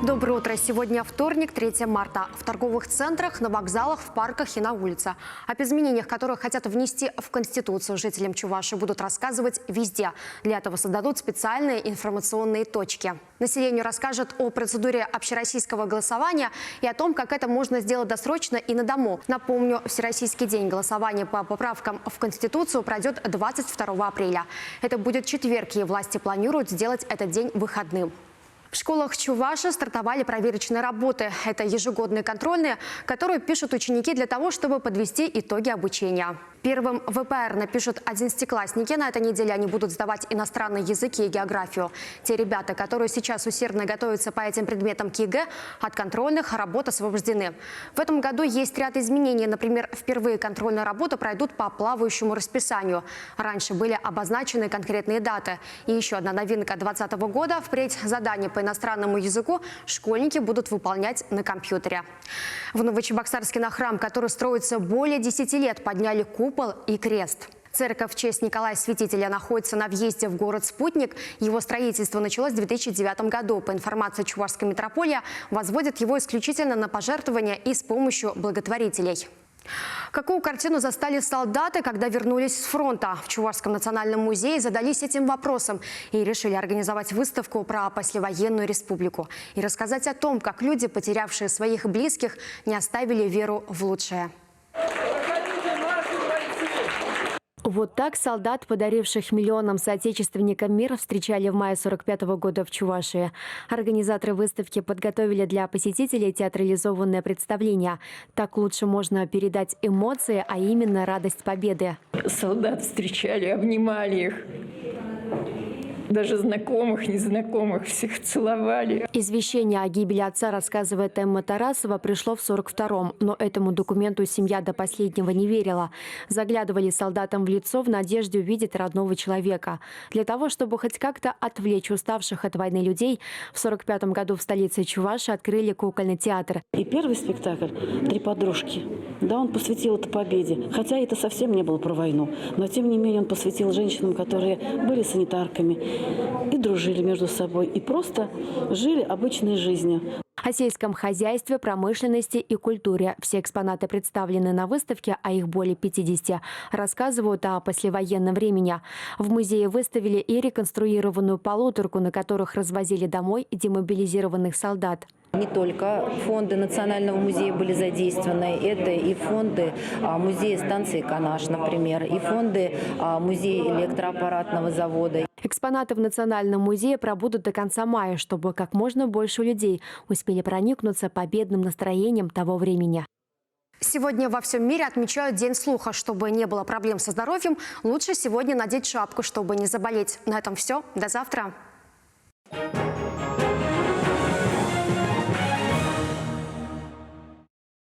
Доброе утро. Сегодня вторник, 3 марта. В торговых центрах, на вокзалах, в парках и на улицах. Об изменениях, которые хотят внести в Конституцию, жителям Чувашии будут рассказывать везде. Для этого создадут специальные информационные точки. Населению расскажут о процедуре общероссийского голосования и о том, как это можно сделать досрочно и на дому. Напомню, Всероссийский день голосования по поправкам в Конституцию пройдет 22 апреля. Это будет четверг, и власти планируют сделать этот день выходным. В школах Чувашии стартовали проверочные работы. Это ежегодные контрольные, которые пишут ученики для того, чтобы подвести итоги обучения. Первым ВПР напишут 11-классники. На этой неделе они будут сдавать иностранные языки и географию. Те ребята, которые сейчас усердно готовятся по этим предметам к ЕГЭ, от контрольных работ освобождены. В этом году есть ряд изменений. Например, впервые контрольные работы пройдут по плавающему расписанию. Раньше были обозначены конкретные даты. И еще одна новинка 2020 года. Впредь задания по иностранному языку школьники будут выполнять на компьютере. В Новочебоксарске на храм, который строится более 10 лет, подняли купол и крест. Церковь в честь Николая Святителя находится на въезде в город-спутник. Его строительство началось в 2009 году. По информации Чувашской митрополии, возводят его исключительно на пожертвования и с помощью благотворителей. Какую картину застали солдаты, когда вернулись с фронта? В Чувашском национальном музее задались этим вопросом и решили организовать выставку про послевоенную республику и рассказать о том, как люди, потерявшие своих близких, не оставили веру в лучшее. Вот так солдат, подаривших миллионам соотечественникам мир, встречали в мае 1945 года в Чувашии. Организаторы выставки подготовили для посетителей театрализованное представление. Так лучше можно передать эмоции, а именно радость победы. Солдат встречали, обнимали их. Даже знакомых, незнакомых всех целовали. Извещение о гибели отца, рассказывает Эмма Тарасова, пришло в 1942-м. Но этому документу семья до последнего не верила. Заглядывали солдатам в лицо в надежде увидеть родного человека. Для того, чтобы хоть как-то отвлечь уставших от войны людей, в 1945 году в столице Чувашии открыли кукольный театр. И первый спектакль «Три подружки». Да, он посвятил это победе. Хотя это совсем не было про войну. Но тем не менее он посвятил женщинам, которые были санитарками и дружили между собой, и просто жили обычной жизнью. О сельском хозяйстве, промышленности и культуре. Все экспонаты представлены на выставке, а их более 50. Рассказывают о послевоенном времени. В музее выставили и реконструированную полуторку, на которых развозили домой демобилизированных солдат. Не только фонды Национального музея были задействованы, это и фонды музея станции Канаш, например, и фонды музея электроаппаратного завода. Экспонаты в Национальном музее пробудут до конца мая, чтобы как можно больше людей успели проникнуться победным настроением того времени. Сегодня во всем мире отмечают День слуха. Чтобы не было проблем со здоровьем, лучше сегодня надеть шапку, чтобы не заболеть. На этом все. До завтра.